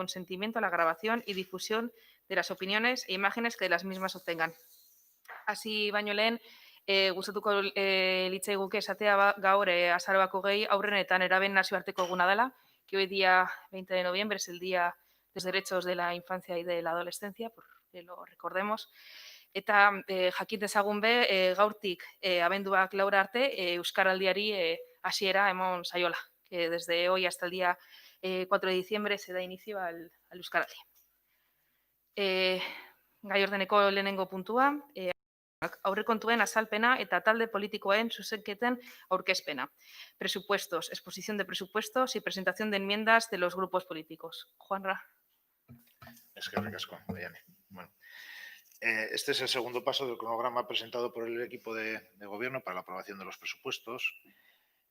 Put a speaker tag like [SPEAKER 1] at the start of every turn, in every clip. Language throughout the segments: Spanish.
[SPEAKER 1] consentimiento a la grabación y difusión de las opiniones e imágenes que de las mismas obtengan. Hasi baino lehen, gustatuko litzaiguke esatea gaur azaroak 20 haurren eta neraben nazioarteko eguna dela, que hoy día 20 de noviembre es el Día de los Derechos de la Infancia y de la Adolescencia, porque lo recordemos. Eta jakit dezagun be, gaurtik abenduak laura arte, Euskaraldiari hasiera emon saiola, que desde hoy hasta el día 4 de diciembre se da inicio al Euskaraldi. Gai ordeneko lehenengo puntua, aurrekontuen azalpena eta talde politikoen zuzenketen aurkezpena. Presupuestos, exposición de presupuestos y presentación de enmiendas de los grupos políticos. Juanra.
[SPEAKER 2] Es que ricasco, Mariane. Bueno, este es el segundo paso del cronograma presentado por el equipo de gobierno para la aprobación de los presupuestos.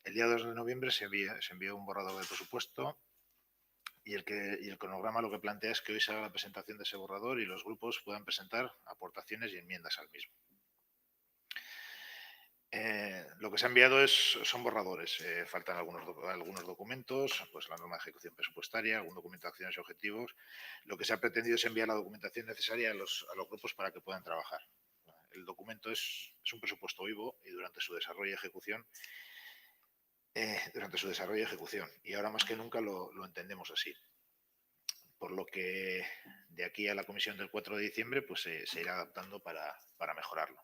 [SPEAKER 2] El día 2 de noviembre se envió un borrador de presupuesto y el cronograma lo que plantea es que hoy se haga la presentación de ese borrador y los grupos puedan presentar aportaciones y enmiendas al mismo. Lo que se ha enviado son borradores. Faltan algunos documentos, pues la norma de ejecución presupuestaria, algún documento de acciones y objetivos. Lo que se ha pretendido es enviar la documentación necesaria a los grupos para que puedan trabajar. El documento es un presupuesto vivo y durante su desarrollo y ejecución. Y ahora más que nunca lo entendemos así. Por lo que de aquí a la comisión del 4 de diciembre pues se irá adaptando para mejorarlo.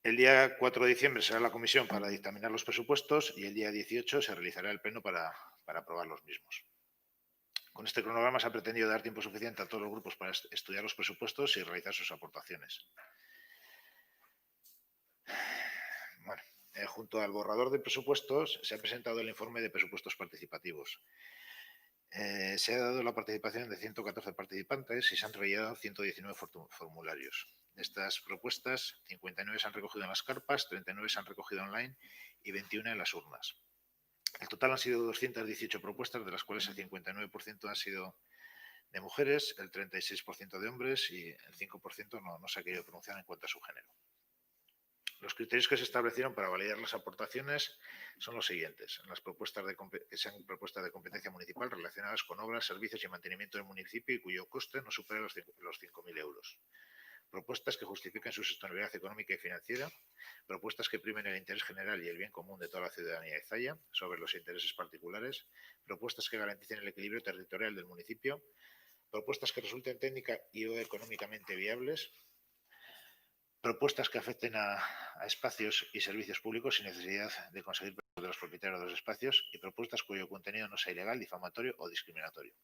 [SPEAKER 2] El día 4 de diciembre será la comisión para dictaminar los presupuestos y el día 18 se realizará el pleno para aprobar los mismos. Con este cronograma se ha pretendido dar tiempo suficiente a todos los grupos para estudiar los presupuestos y realizar sus aportaciones. Bueno, junto al borrador de presupuestos se ha presentado el informe de presupuestos participativos. Se ha dado la participación de 114 participantes y se han rellenado 119 formularios. De estas propuestas, 59 se han recogido en las carpas, 39 se han recogido online y 21 en las urnas. El total han sido 218 propuestas, de las cuales el 59% han sido de mujeres, el 36% de hombres y el 5% no se ha querido pronunciar en cuanto a su género. Los criterios que se establecieron para validar las aportaciones son los siguientes. Las propuestas que sean propuestas de competencia municipal relacionadas con obras, servicios y mantenimiento del municipio y cuyo coste no supere los 5.000 euros. Propuestas que justifiquen su sostenibilidad económica y financiera. Propuestas que primen el interés general y el bien común de toda la ciudadanía de Zalla sobre los intereses particulares. Propuestas que garanticen el equilibrio territorial del municipio. Propuestas que resulten técnica y o económicamente viables. Propuestas que afecten a espacios y servicios públicos sin necesidad de conseguir permiso de los propietarios de los espacios y propuestas cuyo contenido no sea ilegal, difamatorio o discriminatorio.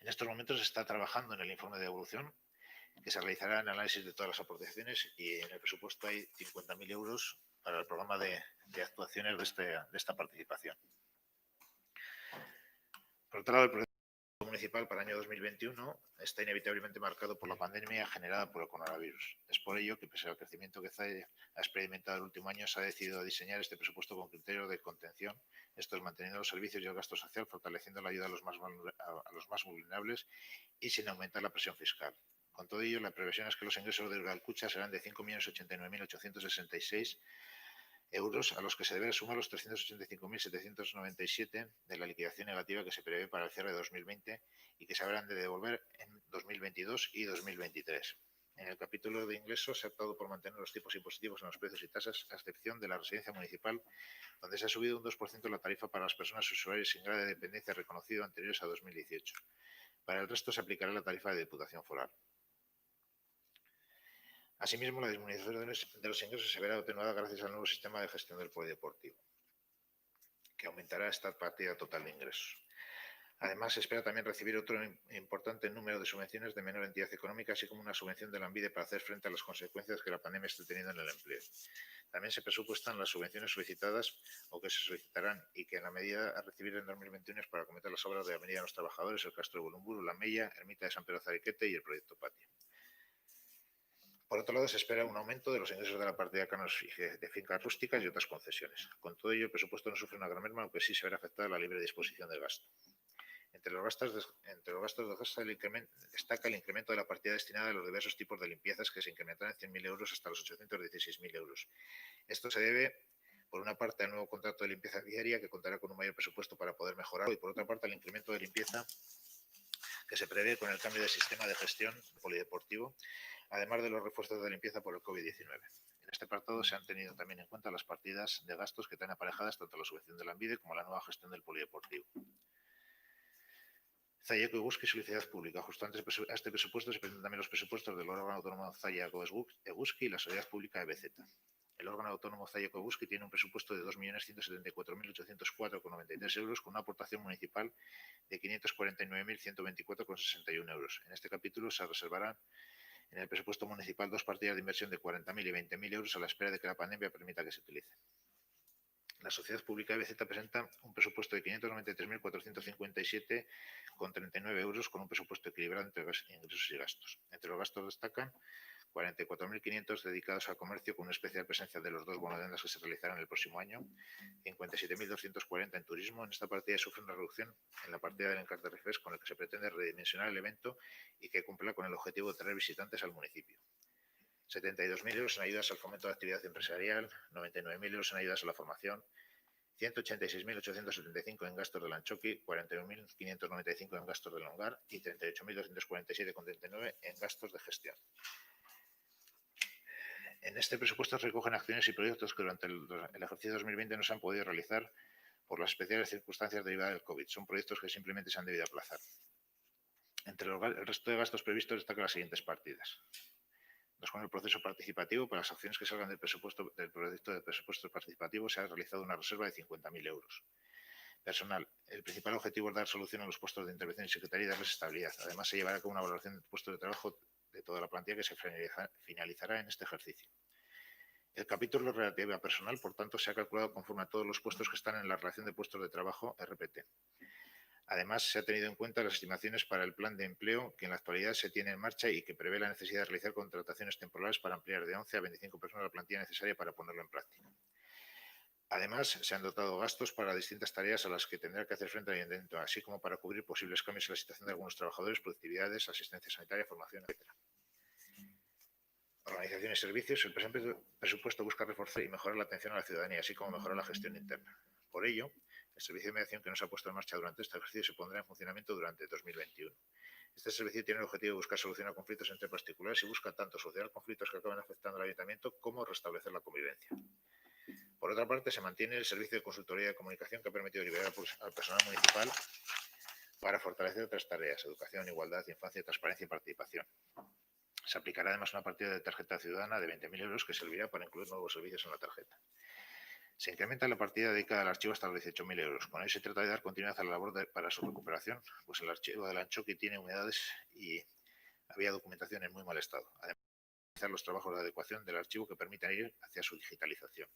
[SPEAKER 2] En estos momentos se está trabajando en el informe de evolución que se realizará el análisis de todas las aportaciones y en el presupuesto hay 50.000 euros para el programa de actuaciones de esta participación. Por otro lado, el proyecto municipal para el año 2021 está inevitablemente marcado por la pandemia generada por el coronavirus. Es por ello que, pese al crecimiento que Zalla ha experimentado el último año, se ha decidido diseñar este presupuesto con criterios de contención, esto es, manteniendo los servicios y el gasto social, fortaleciendo la ayuda a los más vulnerables y sin aumentar la presión fiscal. Con todo ello, la previsión es que los ingresos de Euskalkutxa serán de 5.089.866 euros, a los que se deberán sumar los 385.797 de la liquidación negativa que se prevé para el cierre de 2020 y que se habrán de devolver en 2022 y 2023. En el capítulo de ingresos se ha optado por mantener los tipos impositivos en los precios y tasas, a excepción de la residencia municipal, donde se ha subido un 2% la tarifa para las personas usuarias sin grado de dependencia reconocido anteriores a 2018. Para el resto se aplicará la tarifa de Diputación Foral. Asimismo, la disminución de los ingresos se verá atenuada gracias al nuevo sistema de gestión del polideportivo, que aumentará esta partida total de ingresos. Además, se espera también recibir otro importante número de subvenciones de menor entidad económica, así como una subvención de la ANVIDE para hacer frente a las consecuencias que la pandemia esté teniendo en el empleo. También se presupuestan las subvenciones solicitadas o que se solicitarán y que en la medida a recibir en 2021 es para acometer las obras de la Avenida de los Trabajadores, el Castro de Bolumburu, la Mella, Ermita de San Pedro Zariquete y el Proyecto Patio. Por otro lado, se espera un aumento de los ingresos de la partida de canos de fincas rústicas y otras concesiones. Con todo ello, el presupuesto no sufre una gran merma, aunque sí se verá afectada la libre disposición del gasto. Entre los gastos de gasto destaca el incremento de la partida destinada a los diversos tipos de limpiezas, que se incrementará en 100.000 euros hasta los 816.000 euros. Esto se debe Por una parte, el nuevo contrato de limpieza diaria, que contará con un mayor presupuesto para poder mejorarlo, y por otra parte, el incremento de limpieza que se prevé con el cambio de sistema de gestión polideportivo, además de los refuerzos de limpieza por el COVID-19. En este apartado se han tenido también en cuenta las partidas de gastos que traen aparejadas tanto la subvención de la Lanbide como la nueva gestión del polideportivo. Zayako Eguski, Sociedad Pública. Justo antes a este presupuesto se presentan también los presupuestos del órgano autónomo Zayako Eguski y la Sociedad Pública EBZ. El órgano autónomo Zayako Eguski tiene un presupuesto de 2.174.804,93 euros con una aportación municipal de 549.124,61 euros. En este capítulo se reservarán en el presupuesto municipal dos partidas de inversión de 40.000 y 20.000 euros a la espera de que la pandemia permita que se utilicen. La Sociedad Pública EBZ presenta un presupuesto de 593.457,39 euros con un presupuesto equilibrado entre ingresos y gastos. Entre los gastos destacan 44.500 dedicados al comercio con una especial presencia de los dos bonodendas que se realizarán el próximo año, 57.240 en turismo. En esta partida sufre una reducción en la partida del Encarte Refresh con el que se pretende redimensionar el evento y que cumpla con el objetivo de traer visitantes al municipio. 72.000 euros en ayudas al fomento de la actividad empresarial, 99.000 euros en ayudas a la formación, 186.875 en gastos del Anchoqui, 41.595 en gastos del Longar y 38.247,39 en gastos de gestión. En este presupuesto se recogen acciones y proyectos que durante el ejercicio 2020 no se han podido realizar por las especiales circunstancias derivadas del COVID. Son proyectos que simplemente se han debido aplazar. Entre el resto de gastos previstos destacan las siguientes partidas. Con el proceso participativo, para las acciones que salgan del proyecto de presupuesto participativo se ha realizado una reserva de 50.000 euros. Personal. El principal objetivo es dar solución a los puestos de intervención y secretaría y darles estabilidad. Además, se llevará a cabo una valoración del puesto de trabajo de toda la plantilla que se finalizará en este ejercicio. El capítulo relativo a personal, por tanto, se ha calculado conforme a todos los puestos que están en la relación de puestos de trabajo RPT. Además, se ha tenido en cuenta las estimaciones para el plan de empleo que en la actualidad se tiene en marcha y que prevé la necesidad de realizar contrataciones temporales para ampliar de 11 a 25 personas la plantilla necesaria para ponerlo en práctica. Además, se han dotado gastos para distintas tareas a las que tendrá que hacer frente el ayuntamiento, así como para cubrir posibles cambios en la situación de algunos trabajadores, productividades, asistencia sanitaria, formación, etc. Organización y servicios. El presente presupuesto busca reforzar y mejorar la atención a la ciudadanía, así como mejorar la gestión interna. Por ello, el servicio de mediación que no se ha puesto en marcha durante este ejercicio se pondrá en funcionamiento durante 2021. Este servicio tiene el objetivo de buscar solución a conflictos entre particulares y busca tanto solucionar conflictos que acaban afectando al ayuntamiento como restablecer la convivencia. Por otra parte, se mantiene el servicio de consultoría de comunicación que ha permitido liberar al personal municipal para fortalecer otras tareas: educación, igualdad, infancia, transparencia y participación. Se aplicará además una partida de tarjeta ciudadana de 20.000 euros que servirá para incluir nuevos servicios en la tarjeta. Se incrementa la partida dedicada al archivo hasta los 18.000 euros. Con ello se trata de dar continuidad a la labor para su recuperación, pues el archivo del Anchoqui tiene humedades y había documentación en muy mal estado. Además, de realizar los trabajos de adecuación del archivo que permitan ir hacia su digitalización.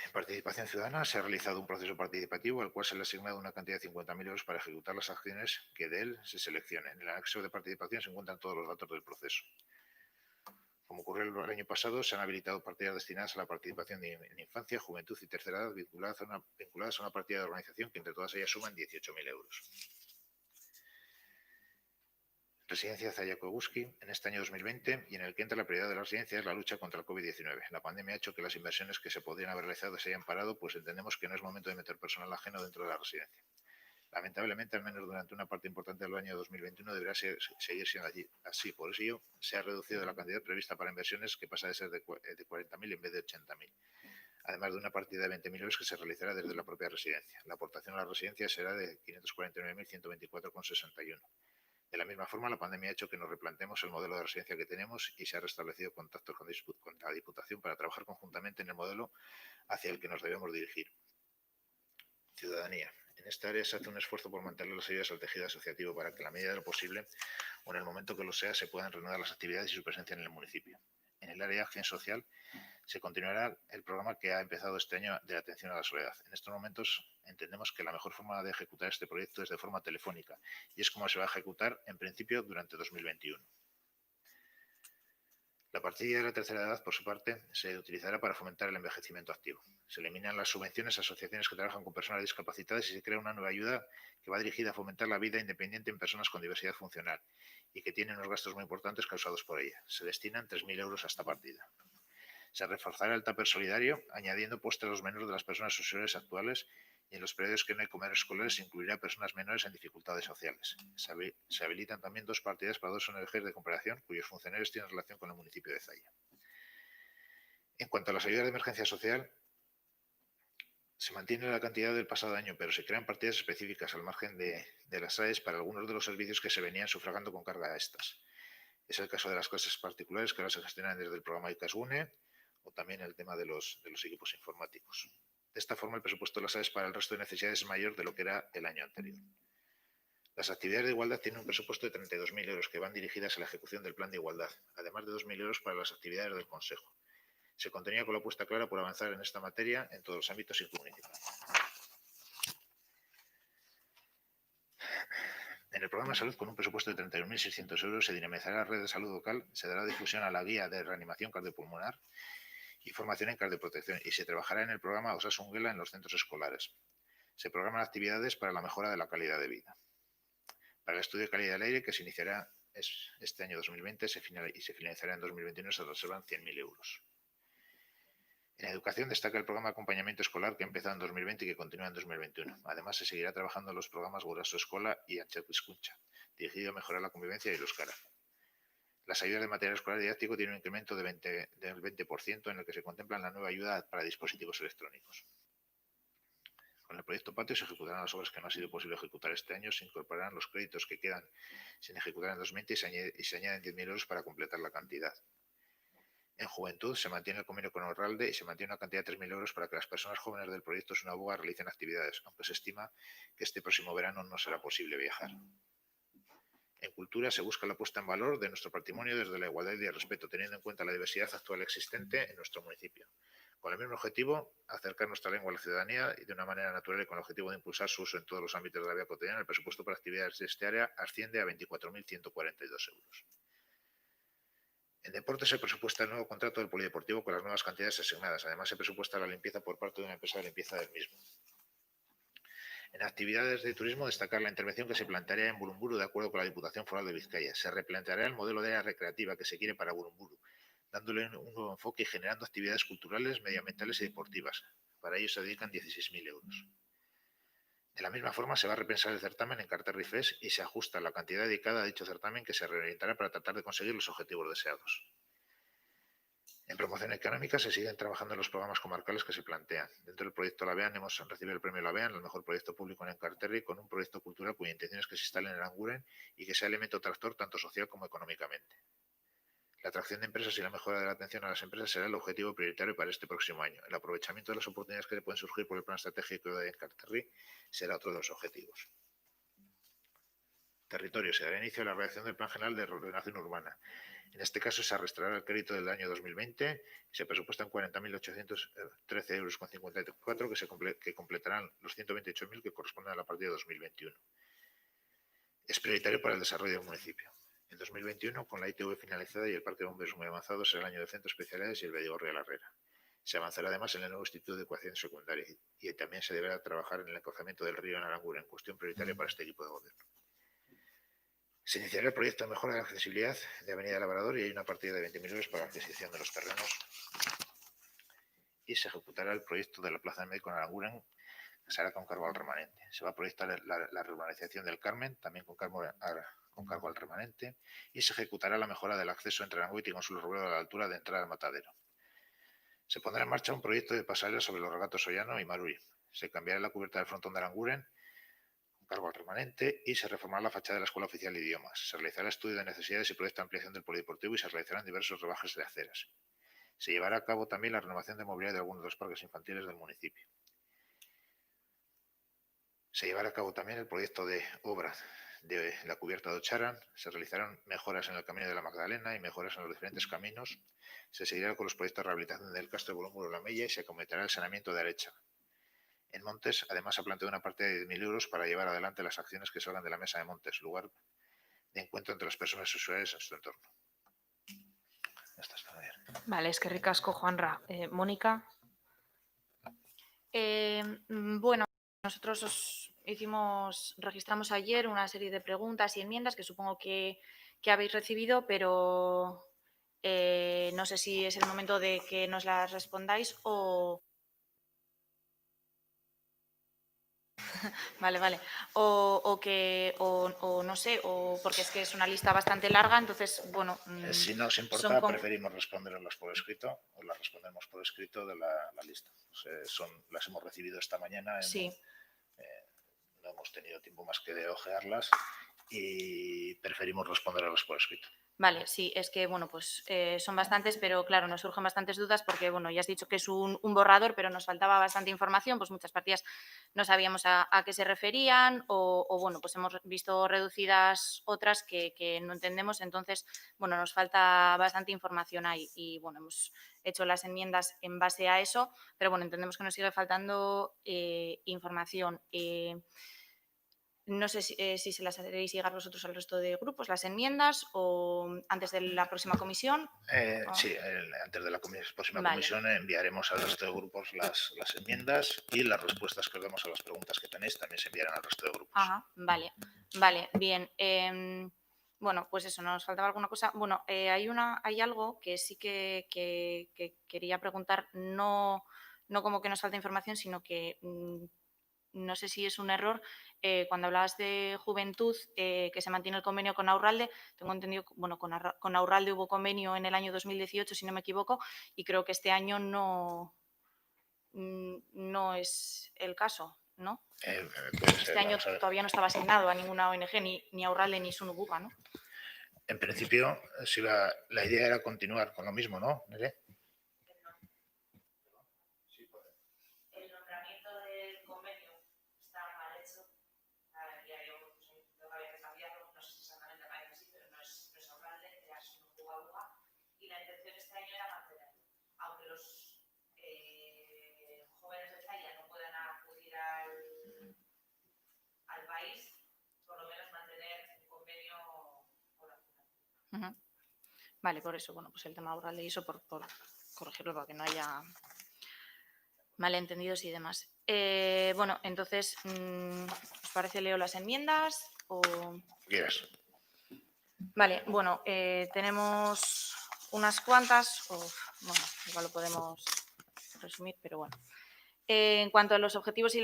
[SPEAKER 2] En participación ciudadana se ha realizado un proceso participativo al cual se le ha asignado una cantidad de 50.000 euros para ejecutar las acciones que de él se seleccionen. En el anexo de participación se encuentran todos los datos del proceso. Como ocurrió el año pasado, se han habilitado partidas destinadas a la participación en infancia, juventud y tercera edad vinculadas a una partida de organización que entre todas ellas suman 18.000 euros. Residencia Zayako Eguski en este año 2020 y en el que entra la prioridad de la residencia es la lucha contra el COVID-19. La pandemia ha hecho que las inversiones que se podrían haber realizado se hayan parado, pues entendemos que no es momento de meter personal ajeno dentro de la residencia. Lamentablemente, al menos durante una parte importante del año 2021, deberá seguir siendo así. Por ello, se ha reducido la cantidad prevista para inversiones, que pasa de ser de 40.000 en vez de 80.000. Además de una partida de 20.000 euros que se realizará desde la propia residencia. La aportación a la residencia será de 549.124,61. De la misma forma, la pandemia ha hecho que nos replanteemos el modelo de residencia que tenemos y se ha restablecido contactos con la Diputación para trabajar conjuntamente en el modelo hacia el que nos debemos dirigir. Ciudadanía. En esta área se hace un esfuerzo por mantener las ayudas al tejido asociativo para que, en la medida de lo posible, o en el momento que lo sea, se puedan reanudar las actividades y su presencia en el municipio. En el área de acción social se continuará el programa que ha empezado este año de atención a la soledad. En estos momentos entendemos que la mejor forma de ejecutar este proyecto es de forma telefónica y es como se va a ejecutar en principio durante 2021. La partida de la tercera edad, por su parte, se utilizará para fomentar el envejecimiento activo. Se eliminan las subvenciones a asociaciones que trabajan con personas discapacitadas y se crea una nueva ayuda que va dirigida a fomentar la vida independiente en personas con diversidad funcional y que tiene unos gastos muy importantes causados por ella. Se destinan 3.000 euros a esta partida. Se reforzará el tupper solidario, añadiendo postres a los menús de las personas usuarias actuales, y en los periodos que no hay comedores escolares se incluirá a personas menores en dificultades sociales. Se habilitan también 2 partidas para 2 ONGs de cooperación cuyos funcionarios tienen relación con el municipio de Zaya. En cuanto a las ayudas de emergencia social, se mantiene la cantidad del pasado año, pero se crean partidas específicas al margen de las AES para algunos de los servicios que se venían sufragando con carga a estas. Es el caso de las clases particulares que ahora se gestionan desde el programa ICASUNE o también el tema de los equipos informáticos. De esta forma, el presupuesto de las AES para el resto de necesidades es mayor de lo que era el año anterior. Las actividades de igualdad tienen un presupuesto de 32.000 euros que van dirigidas a la ejecución del plan de igualdad, además de 2.000 euros para las actividades del Consejo. Se contenía con la apuesta clara por avanzar en esta materia en todos los ámbitos y municipal. En el programa de salud, con un presupuesto de 31.600 euros, se dinamizará la red de salud local, se dará difusión a la guía de reanimación cardiopulmonar y formación en cardioprotección, y se trabajará en el programa Osasungela en los centros escolares. Se programan actividades para la mejora de la calidad de vida. Para el estudio de calidad del aire, que se iniciará este año 2020 y se finalizará en 2021, se reservan 100.000 euros. En educación destaca el programa de acompañamiento escolar que ha empezado en 2020 y que continúa en 2021. Además, se seguirá trabajando en los programas Guraso Escola y Anchapizkuncha, dirigido a mejorar la convivencia y el euskara. Las ayudas de material escolar didáctico tienen un incremento del 20% en el que se contempla la nueva ayuda para dispositivos electrónicos. Con el proyecto Patio se ejecutarán las obras que no ha sido posible ejecutar este año, se incorporarán los créditos que quedan sin ejecutar en 2020 y se añaden 10.000 euros para completar la cantidad. En juventud se mantiene el convenio con Orralde y se mantiene una cantidad de 3.000 euros para que las personas jóvenes del proyecto Sunabuga realicen actividades, aunque se estima que este próximo verano no será posible viajar. En cultura se busca la puesta en valor de nuestro patrimonio desde la igualdad y el respeto, teniendo en cuenta la diversidad actual existente en nuestro municipio. Con el mismo objetivo, acercar nuestra lengua a la ciudadanía y de una manera natural y con el objetivo de impulsar su uso en todos los ámbitos de la vida cotidiana, el presupuesto para actividades de este área asciende a 24.142 euros. En deportes se presupuesta el nuevo contrato del polideportivo con las nuevas cantidades asignadas. Además, se presupuesta la limpieza por parte de una empresa de limpieza del mismo. En actividades de turismo, destacar la intervención que se plantearía en Burumburu de acuerdo con la Diputación Foral de Vizcaya. Se replanteará el modelo de área recreativa que se quiere para Burumburu, dándole un nuevo enfoque y generando actividades culturales, medioambientales y deportivas. Para ello se dedican 16.000 euros. De la misma forma, se va a repensar el certamen en Carterri Fest y se ajusta la cantidad dedicada a dicho certamen, que se reorientará para tratar de conseguir los objetivos deseados. En promoción económica se siguen trabajando en los programas comarcales que se plantean. Dentro del proyecto Lavean hemos recibido el premio Lavean, el mejor proyecto público en Encarterri, con un proyecto cultural cuya intención es que se instale en Aranguren y que sea elemento tractor tanto social como económicamente. La atracción de empresas y la mejora de la atención a las empresas será el objetivo prioritario para este próximo año. El aprovechamiento de las oportunidades que pueden surgir por el plan estratégico de Encarterri será otro de los objetivos. Territorio. Se dará inicio a la redacción del Plan General de Reordenación Urbana. En este caso se arrastrará el crédito del año 2020 y se presupuestan 40.813,54 euros que completarán los 128.000 que corresponden a la partida de 2021. Es prioritario para el desarrollo del municipio. En 2021, con la ITV finalizada y el parque de bomberos muy avanzado, será el año de centros especiales y el Bellegorri de la Herrera. Se avanzará además en el nuevo Instituto de Educación Secundaria y también se deberá trabajar en el encauzamiento del río en Aranguren, cuestión prioritaria para este equipo de gobierno. Se iniciará el proyecto de mejora de la accesibilidad de Avenida Labrador y hay una partida de 20.000 euros para la adquisición de los terrenos. Y se ejecutará el proyecto de la Plaza del Médico en Aranguren, que se hará con cargo al remanente. Se va a proyectar la reurbanización del Carmen, también con cargo al remanente, y se ejecutará la mejora del acceso entre Aranguiti y Consuelo Robledo a la altura de entrada al matadero. Se pondrá en marcha un proyecto de pasarela sobre los regatos Ollano y Maruri. Se cambiará la cubierta del frontón de Aranguren cargo al remanente y se reformará la fachada de la Escuela Oficial de Idiomas. Se realizará estudio de necesidades y proyecto de ampliación del polideportivo y se realizarán diversos rebajes de aceras. Se llevará a cabo también la renovación de mobiliario de algunos de los parques infantiles del municipio. Se llevará a cabo también el proyecto de obra de la cubierta de Ocharan. Se realizarán mejoras en el Camino de la Magdalena y mejoras en los diferentes caminos. Se seguirá con los proyectos de rehabilitación del Castro de Burumburu La Mella y se completará el saneamiento de Arecha. En Montes, además, se ha planteado una partida de 10.000 euros para llevar adelante las acciones que salgan de la mesa de Montes, lugar de encuentro entre las personas usuarias en su entorno. Esto está bien.
[SPEAKER 1] Vale, es que ricasco, Juanra. Mónica.
[SPEAKER 3] Bueno, nosotros registramos ayer una serie de preguntas y enmiendas que supongo que habéis recibido, pero No sé si es el momento de que nos las respondáis o... Vale, vale. O no sé, o porque es que es una lista bastante larga, entonces, bueno,
[SPEAKER 2] Si no os
[SPEAKER 3] son
[SPEAKER 2] importa, preferimos responderlas por escrito o las respondemos por escrito de la lista. Las hemos recibido esta mañana,
[SPEAKER 3] sí.
[SPEAKER 2] no hemos tenido tiempo más que de ojearlas y preferimos responderlas por escrito.
[SPEAKER 3] Vale, sí, es que, bueno, pues son bastantes, pero claro, nos surgen bastantes dudas porque, bueno, ya has dicho que es un borrador, pero nos faltaba bastante información, pues muchas partidas no sabíamos a qué se referían o, bueno, pues hemos visto reducidas otras que no entendemos, entonces, bueno, nos falta bastante información ahí y, bueno, hemos hecho las enmiendas en base a eso, pero, bueno, entendemos que nos sigue faltando información. No sé si se las haréis llegar vosotros al resto de grupos, las enmiendas, o antes de la próxima comisión.
[SPEAKER 2] Sí, antes de la próxima
[SPEAKER 3] Vale.
[SPEAKER 2] comisión enviaremos al resto de grupos las enmiendas y las respuestas que os demos a las preguntas que tenéis también se enviarán al resto de grupos.
[SPEAKER 3] Ajá, vale, bien. Bueno, pues eso, nos faltaba alguna cosa. Bueno, hay algo que sí que quería preguntar, no como que nos falta información, sino que no sé si es un error. Cuando hablabas de juventud, que se mantiene el convenio con Aurralde, tengo entendido, bueno, con Aurralde hubo convenio en el año 2018, si no me equivoco, y creo que este año no es el caso, ¿no?
[SPEAKER 2] Puede ser,
[SPEAKER 3] Este año todavía no estaba asignado a ninguna ONG, ni Aurralde ni Sunubuga, ¿no?
[SPEAKER 2] En principio, si la idea era continuar con lo mismo, ¿no, Nere?
[SPEAKER 3] El nombramiento del convenio está mal hecho. Y había que cambiarlo, no sé si exactamente parece así, pero no es Aurralde, era Sunubuga. Y la intención este año era mantenerlo. Aunque los jóvenes de Zaya no puedan acudir al país, por lo menos mantener un convenio con la Fundación. Vale, por eso, bueno, pues el tema Aurralde y eso por corregirlo para que no haya malentendidos y demás. Bueno, entonces, ¿os parece leo las enmiendas o...?
[SPEAKER 2] ¿Quieres?
[SPEAKER 3] Vale, bueno, tenemos unas cuantas, bueno, igual lo podemos resumir, pero bueno. En cuanto a los objetivos y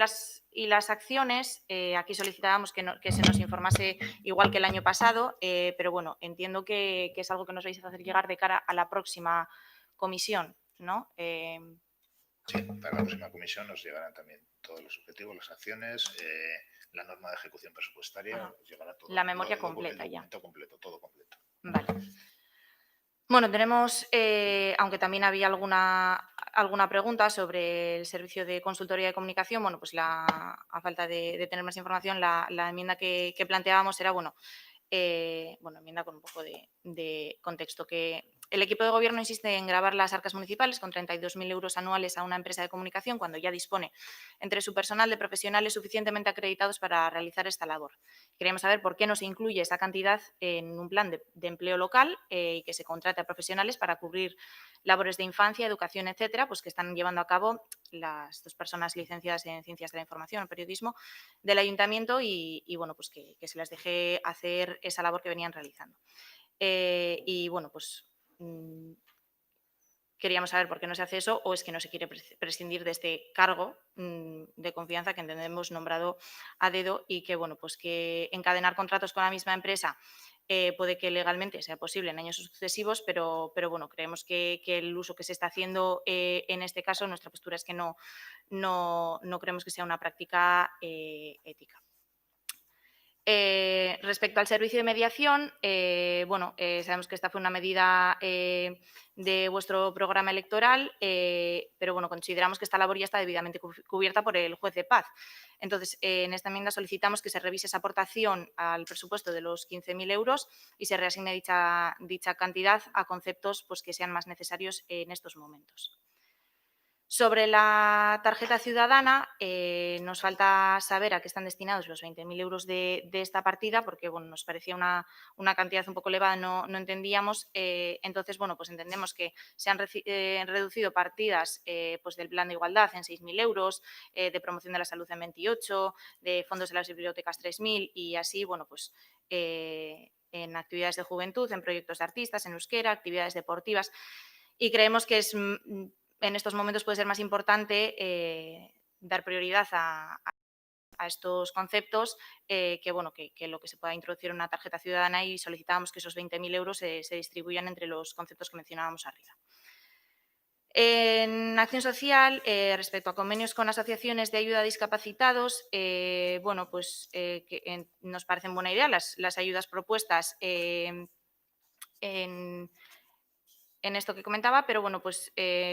[SPEAKER 3] las acciones, aquí solicitábamos que se nos informase igual que el año pasado, pero bueno, entiendo que es algo que nos vais a hacer llegar de cara a la próxima comisión, ¿no?
[SPEAKER 2] Sí, para la próxima comisión nos llegarán también todos los objetivos, las acciones, la norma de ejecución presupuestaria, llegará todo.
[SPEAKER 3] La memoria completa
[SPEAKER 2] el
[SPEAKER 3] ya.
[SPEAKER 2] documento completo, todo completo.
[SPEAKER 3] Vale. Bueno, tenemos, aunque también había alguna pregunta sobre el servicio de consultoría de comunicación, bueno, pues a falta de tener más información, la enmienda que planteábamos era, bueno, enmienda con un poco de contexto, que el equipo de gobierno insiste en gravar las arcas municipales con 32.000 euros anuales a una empresa de comunicación cuando ya dispone entre su personal de profesionales suficientemente acreditados para realizar esta labor. Queríamos saber por qué no se incluye esa cantidad en un plan de empleo local y que se contrate a profesionales para cubrir labores de infancia, educación, etcétera, pues que están llevando a cabo las dos personas licenciadas en Ciencias de la Información o Periodismo del Ayuntamiento y bueno, pues que se les deje hacer esa labor que venían realizando. Y bueno, pues queríamos saber por qué no se hace eso o es que no se quiere prescindir de este cargo de confianza que entendemos nombrado a dedo y que, bueno, pues que encadenar contratos con la misma empresa puede que legalmente sea posible en años sucesivos, pero bueno, creemos que el uso que se está haciendo en este caso, nuestra postura es que no creemos que sea una práctica ética. Respecto al servicio de mediación, sabemos que esta fue una medida de vuestro programa electoral, pero bueno, consideramos que esta labor ya está debidamente cubierta por el juez de paz. Entonces, en esta enmienda solicitamos que se revise esa aportación al presupuesto de los 15.000 euros y se reasigne dicha cantidad a conceptos pues, que sean más necesarios en estos momentos. Sobre la tarjeta ciudadana, nos falta saber a qué están destinados los 20.000 euros de esta partida, porque bueno, nos parecía una cantidad un poco elevada, no entendíamos. Entonces, bueno, pues entendemos que se han reducido partidas pues del plan de igualdad en 6.000 euros, de promoción de la salud en 28, de fondos de las bibliotecas 3.000 y así, bueno, pues en actividades de juventud, en proyectos de artistas, en euskera, actividades deportivas, y creemos que en estos momentos puede ser más importante dar prioridad a estos conceptos que lo que se pueda introducir en una tarjeta ciudadana, y solicitábamos que esos 20.000 euros se distribuyan entre los conceptos que mencionábamos arriba. En acción social, respecto a convenios con asociaciones de ayuda a discapacitados, nos parecen buena idea las ayudas propuestas en esto que comentaba, pero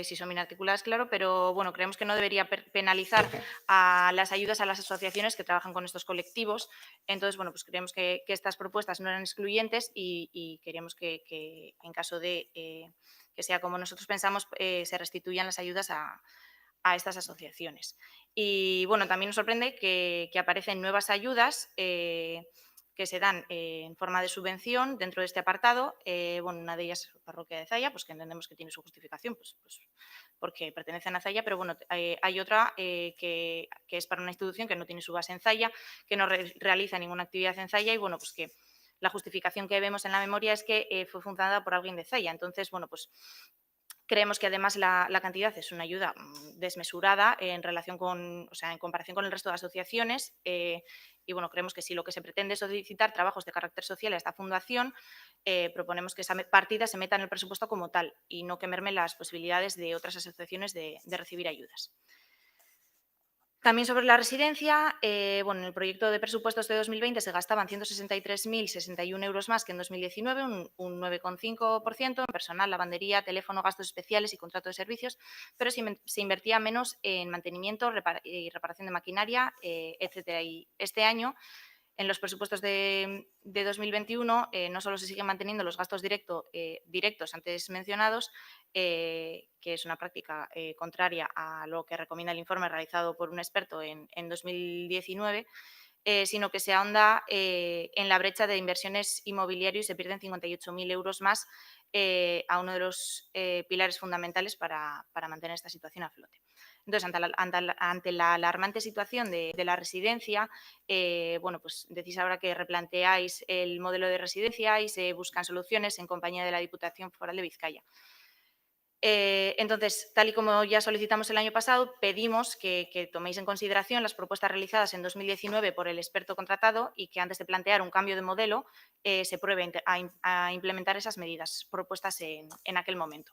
[SPEAKER 3] si son inarticuladas, claro, pero creemos que no debería penalizar a las ayudas a las asociaciones que trabajan con estos colectivos. Entonces, creemos que estas propuestas no eran excluyentes y queríamos que en caso de que sea como nosotros pensamos, se restituyan las ayudas a estas asociaciones. Y también nos sorprende que aparecen nuevas ayudas que se dan en forma de subvención dentro de este apartado. Una de ellas es Parroquia de Zaya, pues que entendemos que tiene su justificación, pues porque pertenecen a Zaya, pero hay otra que es para una institución que no tiene su base en Zaya, que no realiza ninguna actividad en Zaya, y que la justificación que vemos en la memoria es que fue fundada por alguien de Zaya. Entonces, creemos que además la cantidad es una ayuda desmesurada en comparación con el resto de asociaciones, y creemos que si lo que se pretende es solicitar trabajos de carácter social a esta fundación, proponemos que esa partida se meta en el presupuesto como tal y no que merme las posibilidades de otras asociaciones de recibir ayudas. También sobre la residencia, en el proyecto de presupuestos de 2020 se gastaban 163.061 euros más que en 2019, un 9,5% en personal, lavandería, teléfono, gastos especiales y contrato de servicios, pero se invertía menos en mantenimiento y reparación de maquinaria, etcétera. Y este año, en los presupuestos de 2021, no solo se siguen manteniendo los gastos directos antes mencionados, que es una práctica contraria a lo que recomienda el informe realizado por un experto en 2019, sino que se ahonda en la brecha de inversiones inmobiliarias y se pierden 58.000 euros más a uno de los pilares fundamentales para mantener esta situación a flote. Entonces, ante la alarmante situación de la residencia, decís ahora que replanteáis el modelo de residencia y se buscan soluciones en compañía de la Diputación Foral de Vizcaya. Entonces, tal y como ya solicitamos el año pasado, pedimos que toméis en consideración las propuestas realizadas en 2019 por el experto contratado y que antes de plantear un cambio de modelo se pruebe a implementar esas medidas propuestas en aquel momento.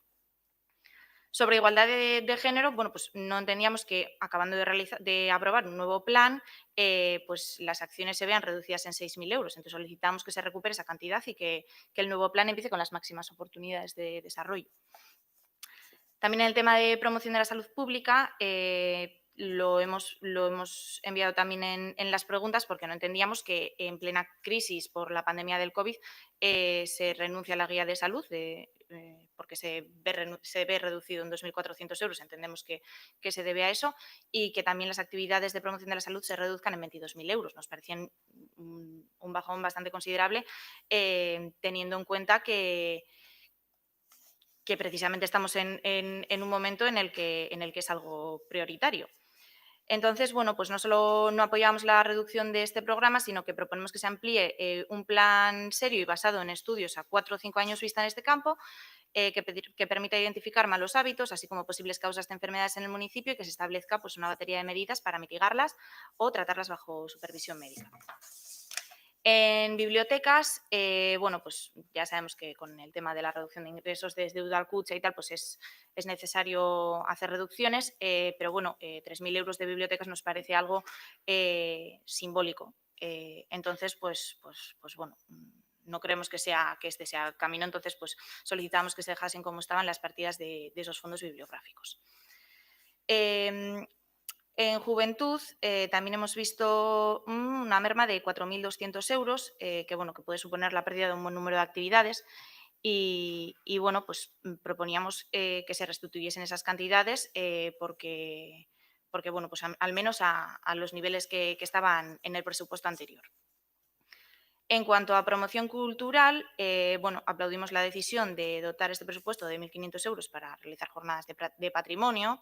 [SPEAKER 3] Sobre igualdad de género, no entendíamos que acabando de aprobar un nuevo plan, las acciones se vean reducidas en 6.000 euros. Entonces solicitamos que se recupere esa cantidad y que el nuevo plan empiece con las máximas oportunidades de desarrollo. También en el tema de promoción de la salud pública, lo hemos enviado también en las preguntas porque no entendíamos que en plena crisis por la pandemia del COVID se renuncia a la guía de salud porque se ve reducido en 2.400 euros. Entendemos que se debe a eso, y que también las actividades de promoción de la salud se reduzcan en 22.000 euros. Nos parecían un bajón bastante considerable teniendo en cuenta que precisamente estamos en un momento en el que es algo prioritario. Entonces, no solo no apoyamos la reducción de este programa, sino que proponemos que se amplíe un plan serio y basado en estudios a 4 o 5 años vista en este campo, que permita identificar malos hábitos, así como posibles causas de enfermedades en el municipio, y que se establezca una batería de medidas para mitigarlas o tratarlas bajo supervisión médica. En bibliotecas, ya sabemos que con el tema de la reducción de ingresos desde Udalkutxa y tal, es necesario hacer reducciones, pero 3.000 euros de bibliotecas nos parece algo simbólico. Entonces, no creemos que este sea el camino. Entonces, solicitamos que se dejasen como estaban las partidas de esos fondos bibliográficos. En juventud también hemos visto una merma de 4.200 euros, que puede suponer la pérdida de un buen número de actividades, y proponíamos que se restituyesen esas cantidades porque al menos a los niveles que estaban en el presupuesto anterior. En cuanto a promoción cultural, aplaudimos la decisión de dotar este presupuesto de 1.500 euros para realizar jornadas de patrimonio,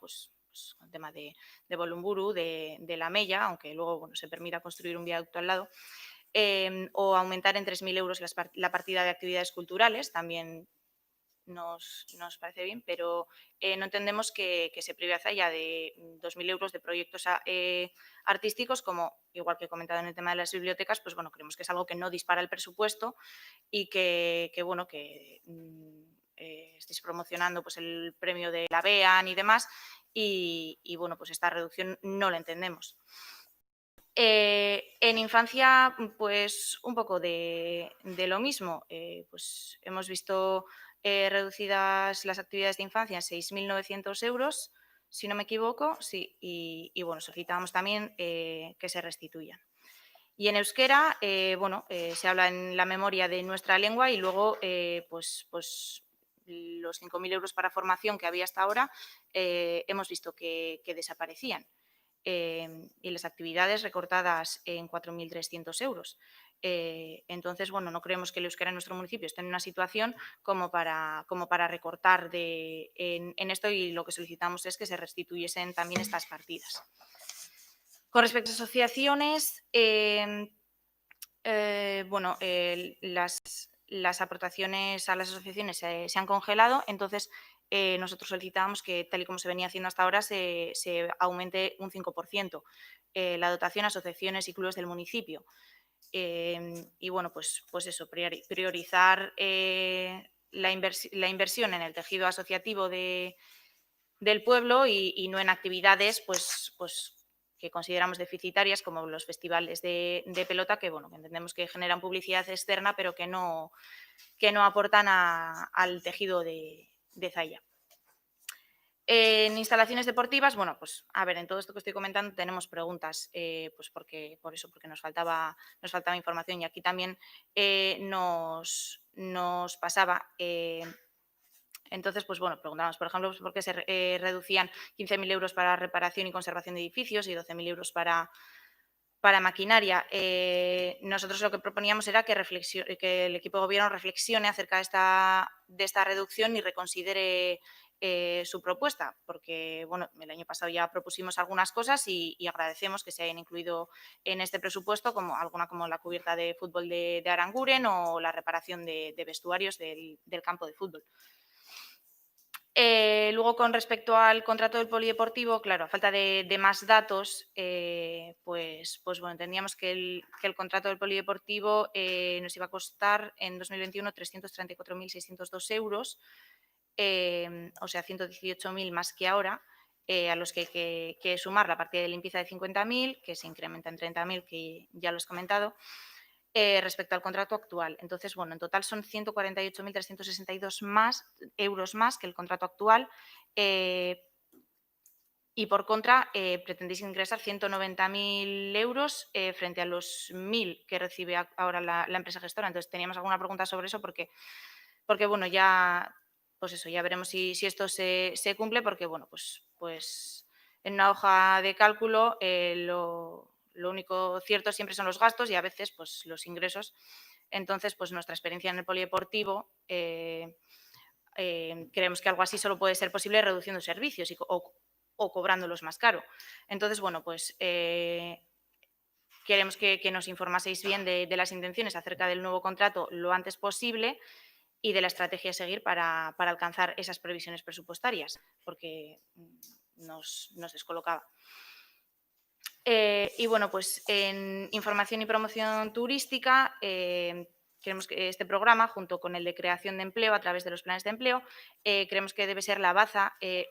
[SPEAKER 3] el tema de Bolumburu, de la Mella, aunque luego se permita construir un viaducto al lado. o aumentar en 3.000 euros la partida de actividades culturales, también nos parece bien, pero no entendemos que se prive a Zalla de 2.000 euros de proyectos artísticos, como igual que he comentado en el tema de las bibliotecas, pues bueno, creemos que es algo que no dispara el presupuesto y bueno, que estéis promocionando pues el premio de la BEAN y demás, y bueno, pues esta reducción no la entendemos. En infancia, pues un poco de lo mismo. Pues hemos visto reducidas las actividades de infancia en 6.900 euros, si no me equivoco, sí, y bueno, solicitábamos también que se restituyan. Y en euskera, bueno, se habla en la memoria de nuestra lengua y luego, pues los 5.000 euros para formación que había hasta ahora, hemos visto que desaparecían. Y las actividades recortadas en 4.300 euros. Entonces, bueno, no creemos que el euskera en nuestro municipio esté en una situación como para recortar en esto, y lo que solicitamos es que se restituyesen también estas partidas. Con respecto a asociaciones, bueno, las aportaciones a las asociaciones se han congelado, entonces nosotros solicitábamos que, tal y como se venía haciendo hasta ahora, se aumente un 5% la dotación a asociaciones y clubes del municipio. Y bueno, pues eso, priorizar la inversión en el tejido asociativo del pueblo y no en actividades pues que consideramos deficitarias, como los festivales de pelota, que bueno, que entendemos que generan publicidad externa, pero que no aportan al tejido de Zalla. En instalaciones deportivas, bueno, pues a ver, en todo esto que estoy comentando tenemos preguntas, pues porque nos faltaba información, y aquí también nos pasaba. Entonces, pues bueno, preguntamos, por ejemplo, pues por qué se reducían 15.000 euros para reparación y conservación de edificios y 12.000 euros para maquinaria. Nosotros lo que proponíamos era que el equipo de gobierno reflexione acerca de esta reducción y reconsidere su propuesta, porque bueno, el año pasado ya propusimos algunas cosas y agradecemos que se hayan incluido en este presupuesto, como la cubierta de fútbol de Aranguren o la reparación de vestuarios del campo de fútbol. Luego, con respecto al contrato del polideportivo, claro, a falta de más datos, pues bueno, entendíamos que el contrato del polideportivo nos iba a costar en 2021 334.602 euros, o sea, 118.000 más que ahora, a los que hay que sumar la partida de limpieza de 50.000, que se incrementa en 30.000, que ya lo he comentado, respecto al contrato actual. Entonces, bueno, en total son 148.362 euros más que el contrato actual, y por contra pretendéis ingresar 190.000 euros frente a los 1.000 que recibe ahora la empresa gestora. Entonces, teníamos alguna pregunta sobre eso porque bueno, ya, pues eso, ya veremos si esto se cumple, porque bueno, pues en una hoja de cálculo lo único cierto siempre son los gastos y a veces pues los ingresos. Entonces, pues nuestra experiencia en el polideportivo, creemos que algo así solo puede ser posible reduciendo servicios o cobrándolos más caro. Entonces, bueno, pues queremos que nos informaseis bien de las intenciones acerca del nuevo contrato lo antes posible y de la estrategia a seguir para alcanzar esas previsiones presupuestarias, porque nos descolocaba. Y bueno, pues en información y promoción turística, creemos que este programa, junto con el de creación de empleo a través de los planes de empleo, creemos que debe ser la baza, que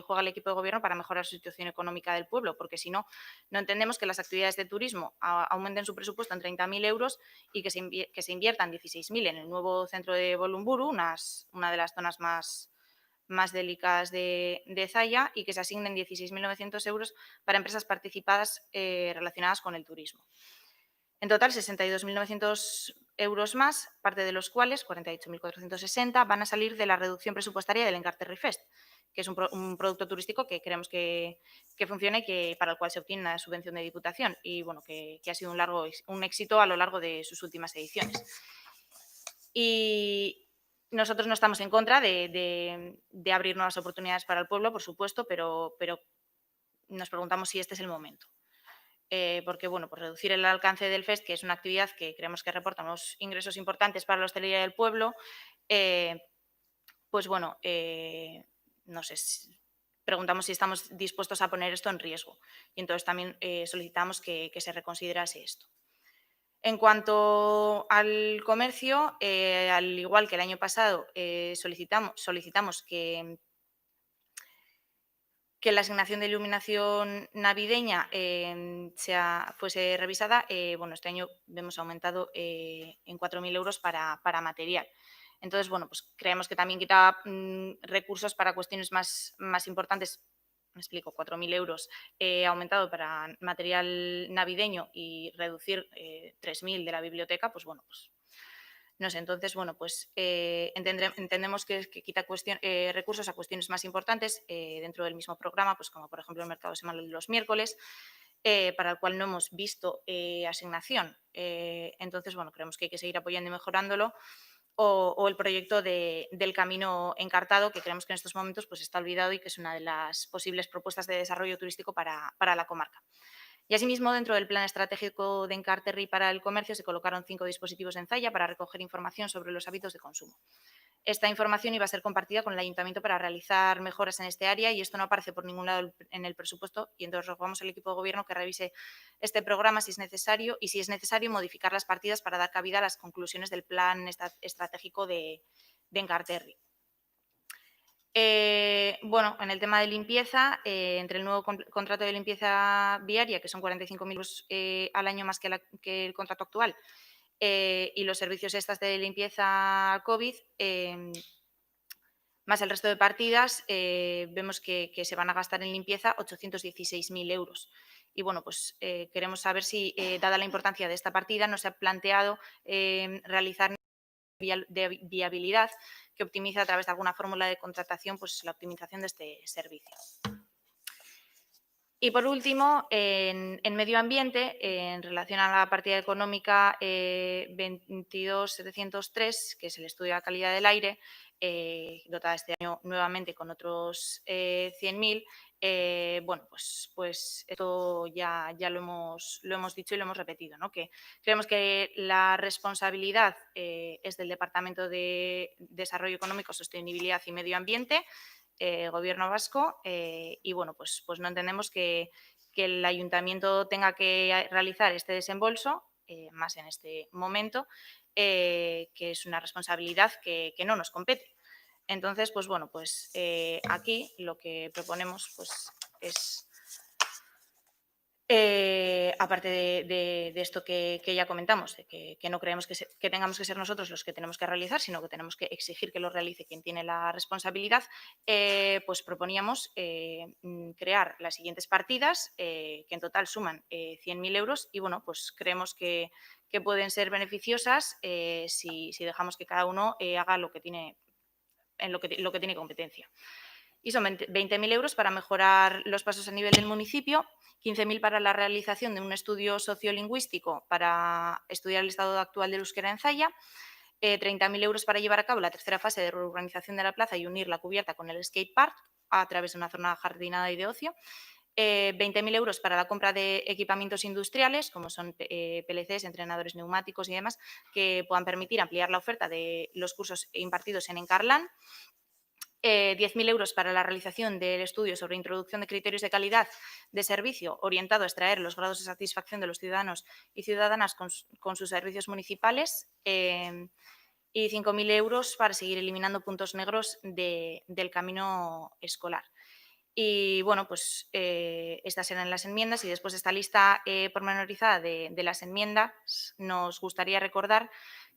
[SPEAKER 3] juega el equipo de gobierno para mejorar la situación económica del pueblo, porque si no, no entendemos que las actividades de turismo aumenten su presupuesto en 30.000 euros y que se inviertan 16.000 en el nuevo centro de Bolumburu, una de las zonas más delicadas de Zalla, y que se asignen 16.900 euros para empresas participadas relacionadas con el turismo. En total, 62.900 euros más, parte de los cuales, 48.460, van a salir de la reducción presupuestaria del Encarterri Rifest, que es un producto turístico que creemos que funciona y para el cual se obtiene una subvención de Diputación, y bueno, que ha sido un éxito a lo largo de sus últimas ediciones. Y nosotros no estamos en contra de abrir nuevas oportunidades para el pueblo, por supuesto, pero nos preguntamos si este es el momento. porque bueno, pues reducir el alcance del FEST, que es una actividad que creemos que reporta unos ingresos importantes para la hostelería del pueblo, pues bueno, no sé, preguntamos si estamos dispuestos a poner esto en riesgo. Y entonces también solicitamos que se reconsiderase esto. En cuanto al comercio, al igual que el año pasado, solicitamos que la asignación de iluminación navideña fuese revisada. Bueno, este año hemos aumentado en 4.000 euros para material. Entonces, bueno, pues creemos que también quita recursos para cuestiones más importantes. Me explico, 4.000 euros aumentado para material navideño y reducir 3.000 de la biblioteca, pues bueno, pues no sé. Entonces, bueno, pues entendemos que quita recursos a cuestiones más importantes dentro del mismo programa, pues como por ejemplo el mercado semanal de los miércoles, para el cual no hemos visto asignación. Entonces, bueno, creemos que hay que seguir apoyando y mejorándolo. O el proyecto del camino encartado, que creemos que en estos momentos pues, está olvidado y que es una de las posibles propuestas de desarrollo turístico para la comarca. Y asimismo, dentro del Plan Estratégico de Encarterri para el Comercio, se colocaron 5 dispositivos en Zalla para recoger información sobre los hábitos de consumo. Esta información iba a ser compartida con el Ayuntamiento para realizar mejoras en este área y esto no aparece por ningún lado en el presupuesto, y entonces rogamos al equipo de Gobierno que revise este programa si es necesario y, si es necesario, modificar las partidas para dar cabida a las conclusiones del Plan Estratégico de Encarterri. Bueno, en el tema de limpieza, entre el nuevo contrato de limpieza viaria, que son 45.000 euros al año más que el contrato actual, y los servicios extras de limpieza COVID, más el resto de partidas, vemos que se van a gastar en limpieza 816.000 euros. Y bueno, pues queremos saber si, dada la importancia de esta partida, no se ha planteado realizar de viabilidad que optimice a través de alguna fórmula de contratación pues la optimización de este servicio. Y por último, en medio ambiente, en relación a la partida económica 22.703, que es el estudio de la calidad del aire, dotada este año nuevamente con otros 100.000, bueno, pues esto ya lo hemos dicho y lo hemos repetido, ¿no? Que creemos que la responsabilidad es del Departamento de Desarrollo Económico, Sostenibilidad y Medio Ambiente, Gobierno vasco, y bueno, pues no entendemos que el ayuntamiento tenga que realizar este desembolso, más en este momento, que es una responsabilidad que no nos compete. Entonces, pues bueno, pues aquí lo que proponemos pues es, aparte de esto que ya comentamos, de que no creemos que tengamos que ser nosotros los que tenemos que realizar, sino que tenemos que exigir que lo realice quien tiene la responsabilidad, pues proponíamos crear las siguientes partidas, que en total suman 100.000 euros y bueno, pues creemos que pueden ser beneficiosas si dejamos que cada uno haga lo que tiene, en lo que tiene competencia. Y son 20.000 euros para mejorar los pasos a nivel del municipio, 15.000 para la realización de un estudio sociolingüístico para estudiar el estado actual del euskera en Zalla, 30.000 euros para llevar a cabo la tercera fase de reurbanización de la plaza y unir la cubierta con el skate park a través de una zona jardinada y de ocio, 20.000 euros para la compra de equipamientos industriales, como son PLCs, entrenadores neumáticos y demás, que puedan permitir ampliar la oferta de los cursos impartidos en Encarlán, 10.000 euros para la realización del estudio sobre introducción de criterios de calidad de servicio orientado a extraer los grados de satisfacción de los ciudadanos y ciudadanas con sus servicios municipales, y 5.000 euros para seguir eliminando puntos negros del camino escolar. Y bueno, pues estas eran las enmiendas, y después de esta lista pormenorizada de las enmiendas, nos gustaría recordar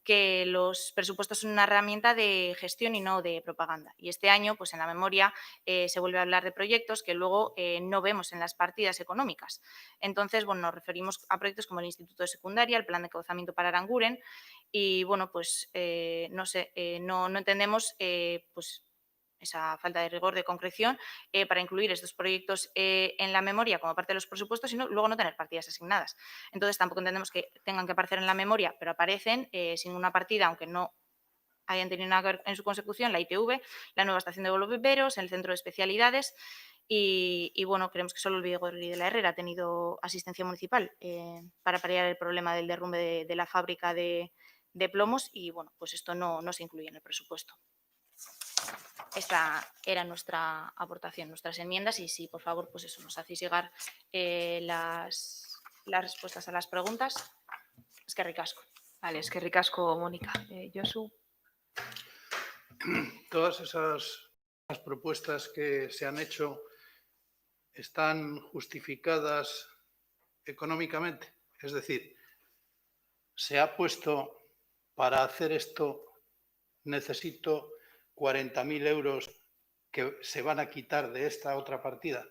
[SPEAKER 3] que los presupuestos son una herramienta de gestión y no de propaganda. Y este año, pues en la memoria se vuelve a hablar de proyectos que luego no vemos en las partidas económicas. Entonces, bueno, nos referimos a proyectos como el Instituto de Secundaria, el Plan de Encauzamiento para Aranguren, y bueno, pues no sé, no entendemos pues esa falta de rigor, de concreción, para incluir estos proyectos en la memoria como parte de los presupuestos y luego no tener partidas asignadas. Entonces, tampoco entendemos que tengan que aparecer en la memoria, pero aparecen sin una partida, aunque no hayan tenido nada que ver en su consecución, la ITV, la nueva estación de bomberos, el centro de especialidades y bueno, creemos que solo el Vigorri de la Herrera ha tenido asistencia municipal para paliar el problema del derrumbe de la fábrica de plomos y bueno, pues esto no se incluye en el presupuesto. Esta era nuestra aportación, nuestras enmiendas y si por favor pues eso, nos hacéis llegar las respuestas a las preguntas. Es que ricasco.
[SPEAKER 1] Vale, es que ricasco, Mónica. Josu.
[SPEAKER 4] Todas esas propuestas que se han hecho están justificadas económicamente. Es decir, se ha puesto para hacer esto necesito 40.000 euros que se van a quitar de esta otra partida.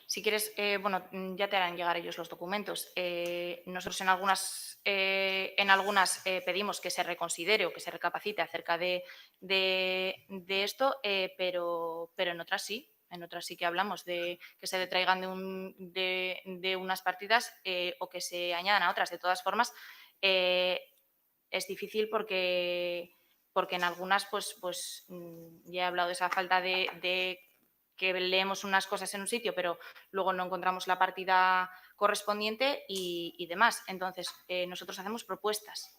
[SPEAKER 3] Si quieres, bueno, ya te harán llegar ellos los documentos. Nosotros en algunas pedimos que se reconsidere o que se recapacite acerca de esto, pero en otras sí. En otras sí que hablamos de que se detraigan de unas partidas o que se añadan a otras. De todas formas, es difícil porque en algunas pues ya he hablado de esa falta de que leemos unas cosas en un sitio, pero luego no encontramos la partida correspondiente y demás. Entonces, nosotros hacemos propuestas.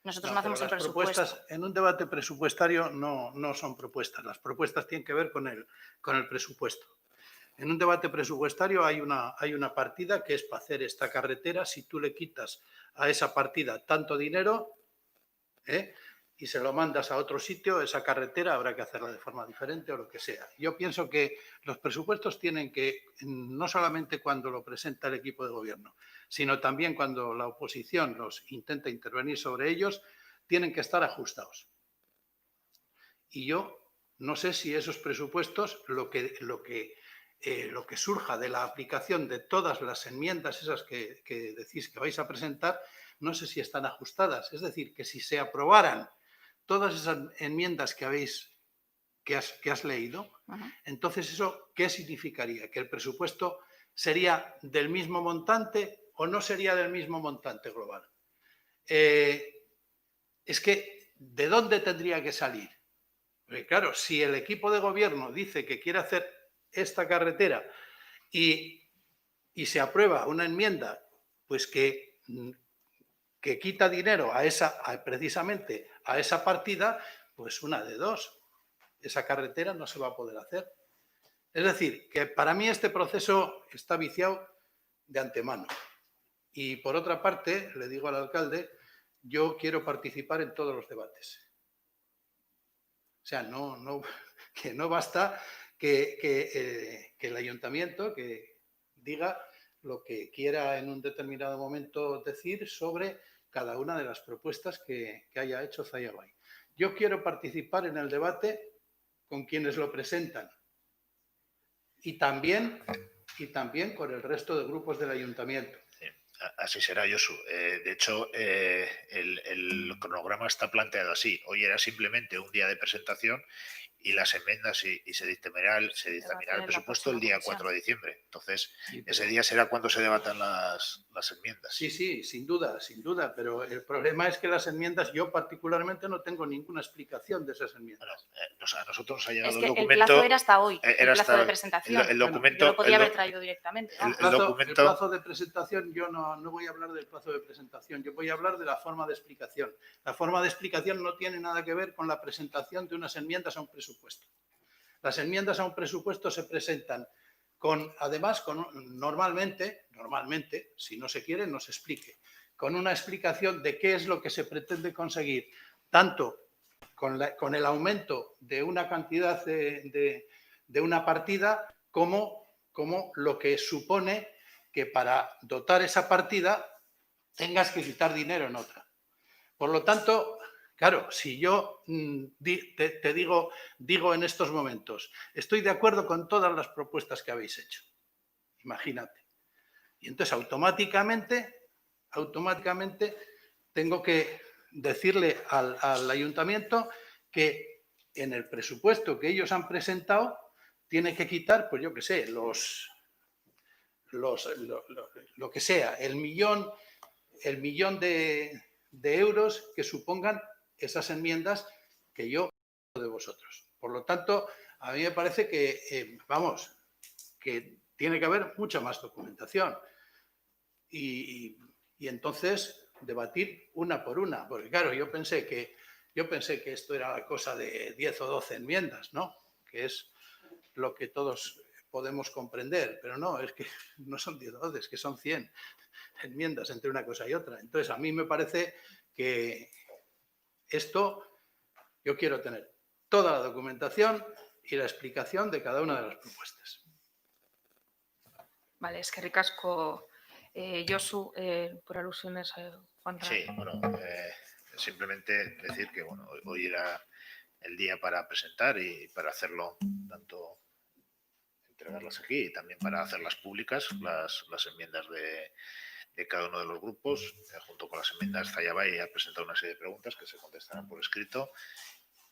[SPEAKER 3] Nosotros no hacemos el presupuesto.
[SPEAKER 4] Propuestas en un debate presupuestario no son propuestas. Las propuestas tienen que ver con el presupuesto. En un debate presupuestario hay una partida que es para hacer esta carretera. Si tú le quitas a esa partida tanto dinero y se lo mandas a otro sitio, esa carretera habrá que hacerla de forma diferente o lo que sea. Yo pienso que los presupuestos tienen que, no solamente cuando lo presenta el equipo de gobierno, sino también cuando la oposición los intenta intervenir sobre ellos, tienen que estar ajustados. Y yo no sé si esos presupuestos, lo que surja de la aplicación de todas las enmiendas esas que decís que vais a presentar, no sé si están ajustadas. Es decir, que si se aprobaran todas esas enmiendas que has leído, entonces eso, ¿qué significaría? ¿Que el presupuesto sería del mismo montante o no sería del mismo montante global? Es que, ¿de dónde tendría que salir? Porque claro, si el equipo de gobierno dice que quiere hacer esta carretera y se aprueba una enmienda pues que quita dinero precisamente a esa partida, pues una de dos, esa carretera no se va a poder hacer. Es decir, que para mí este proceso está viciado de antemano. Y por otra parte, le digo al alcalde, yo quiero participar en todos los debates. O sea, que no basta que el ayuntamiento que diga lo que quiera en un determinado momento decir sobre cada una de las propuestas que haya hecho Zayabay. Yo quiero participar en el debate con quienes lo presentan y también con el resto de grupos del ayuntamiento.
[SPEAKER 2] Así será, Josu. De hecho, el cronograma está planteado así. Hoy era simplemente un día de presentación y las enmiendas y se dictaminará el presupuesto el día 4 de diciembre. Entonces, ese día será cuando se debatan las enmiendas.
[SPEAKER 4] Sí, sin duda. Pero el problema es que las enmiendas, yo particularmente no tengo ninguna explicación de esas enmiendas.
[SPEAKER 2] Bueno, a nosotros nos ha llegado
[SPEAKER 3] es que
[SPEAKER 2] el documento.
[SPEAKER 3] El plazo era hasta hoy, el plazo de presentación.
[SPEAKER 2] El documento,
[SPEAKER 3] yo lo podía haber traído directamente.
[SPEAKER 4] El plazo de presentación, yo no voy a hablar del plazo de presentación, yo voy a hablar de la forma de explicación. La forma de explicación no tiene nada que ver con la presentación de unas enmiendas a un presupuesto. Las enmiendas a un presupuesto se presentan normalmente, si no se quiere, no se explique, con una explicación de qué es lo que se pretende conseguir, tanto con el aumento de una cantidad de una partida como lo que supone que para dotar esa partida tengas que quitar dinero en otra. Por lo tanto, claro, si yo te digo en estos momentos, estoy de acuerdo con todas las propuestas que habéis hecho, imagínate. Y entonces automáticamente tengo que decirle al ayuntamiento que en el presupuesto que ellos han presentado tiene que quitar, pues yo qué sé, lo que sea, el millón de de euros que supongan esas enmiendas que yo de vosotros. Por lo tanto, a mí me parece que, que tiene que haber mucha más documentación y entonces debatir una por una. Porque claro, yo pensé que esto era cosa de 10 o 12 enmiendas, ¿no? Que es lo que todos podemos comprender, pero no, es que no son 10 o 12, es que son 100 enmiendas entre una cosa y otra. Entonces, a mí me parece que esto, yo quiero tener toda la documentación y la explicación de cada una de las propuestas.
[SPEAKER 1] Vale, eskerrik asko, Josu, por alusiones, Juan.
[SPEAKER 2] Sí, bueno, simplemente decir que bueno, hoy era el día para presentar y para hacerlo, tanto entregarlas aquí y también para hacerlas públicas, las enmiendas de cada uno de los grupos, junto con las enmiendas Zayabay ha presentado una serie de preguntas que se contestarán por escrito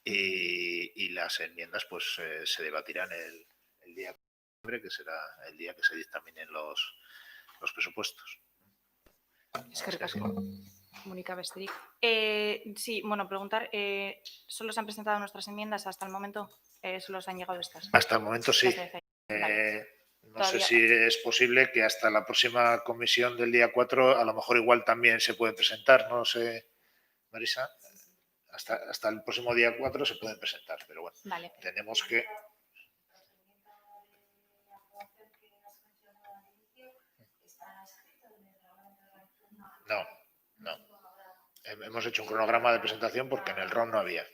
[SPEAKER 2] y las enmiendas pues se debatirán el día de noviembre, que será el día que se dictaminen los presupuestos.
[SPEAKER 1] Eskerrik asko. Mónica Besterik.
[SPEAKER 3] Sí, bueno, preguntar, ¿solo se han presentado nuestras enmiendas hasta el momento? ¿Solo se han llegado estas?
[SPEAKER 2] Hasta el momento sí.
[SPEAKER 3] Vale.
[SPEAKER 2] No sé si es posible que hasta la próxima comisión del día 4 a lo mejor igual también se pueden presentar, no sé, Marisa. Hasta el próximo día 4 se pueden presentar, pero bueno,
[SPEAKER 3] vale.
[SPEAKER 2] tenemos que... No. Hemos hecho un cronograma de presentación porque en el ROM no había.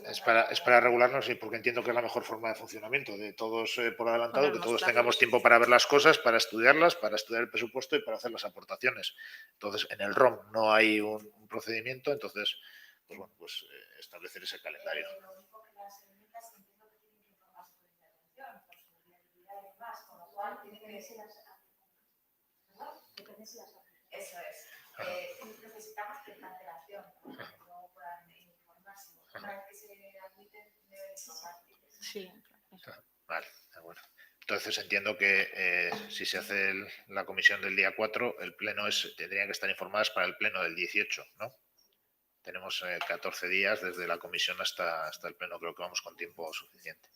[SPEAKER 2] Es para regularnos y porque entiendo que es la mejor forma de funcionamiento de todos por adelantado, que todos tengamos tiempo para ver las cosas, para estudiarlas, para estudiar el presupuesto y para hacer las aportaciones. Entonces, en el ROM no hay un procedimiento, entonces, pues bueno, pues establecer ese calendario.
[SPEAKER 5] Eso es. Necesitamos que la antelación, no puedan informarse. Una vez que se admiten, deben informarse.
[SPEAKER 3] Sí.
[SPEAKER 2] Vale, bueno. Entonces entiendo que si se hace la comisión del día 4, el pleno tendrían que estar informadas para el pleno del 18, ¿no? Tenemos 14 días desde la comisión hasta el pleno, creo que vamos con tiempo suficiente.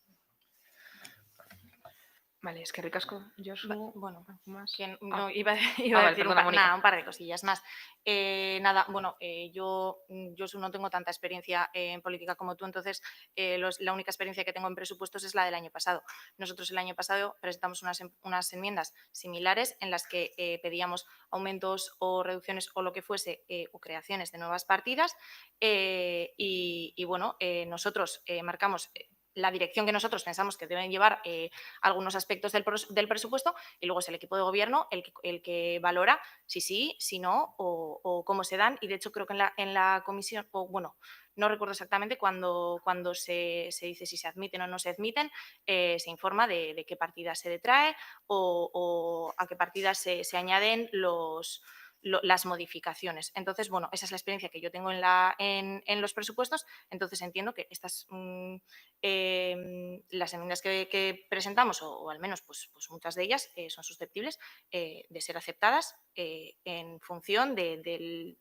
[SPEAKER 1] Vale, eskerrik asko, Josu.
[SPEAKER 3] Bueno,
[SPEAKER 1] más.
[SPEAKER 3] No, iba a
[SPEAKER 1] vale,
[SPEAKER 3] decir
[SPEAKER 1] perdona,
[SPEAKER 3] un par de cosillas más. Nada, bueno, yo no tengo tanta experiencia en política como tú, entonces la única experiencia que tengo en presupuestos es la del año pasado. Nosotros el año pasado presentamos unas enmiendas similares en las que pedíamos aumentos o reducciones o lo que fuese o creaciones de nuevas partidas y bueno, nosotros marcamos la dirección que nosotros pensamos que deben llevar algunos aspectos del presupuesto y luego es el equipo de gobierno el que valora si sí, si no o cómo se dan. Y de hecho creo que en la comisión, o bueno, no recuerdo exactamente cuando se dice si se admiten o no se admiten, se informa de qué partidas se detrae o a qué partidas se añaden las modificaciones. Entonces, bueno, esa es la experiencia que yo tengo en los presupuestos. Entonces, entiendo que estas las enmiendas que presentamos, o al menos pues muchas de ellas, son susceptibles de ser aceptadas en función de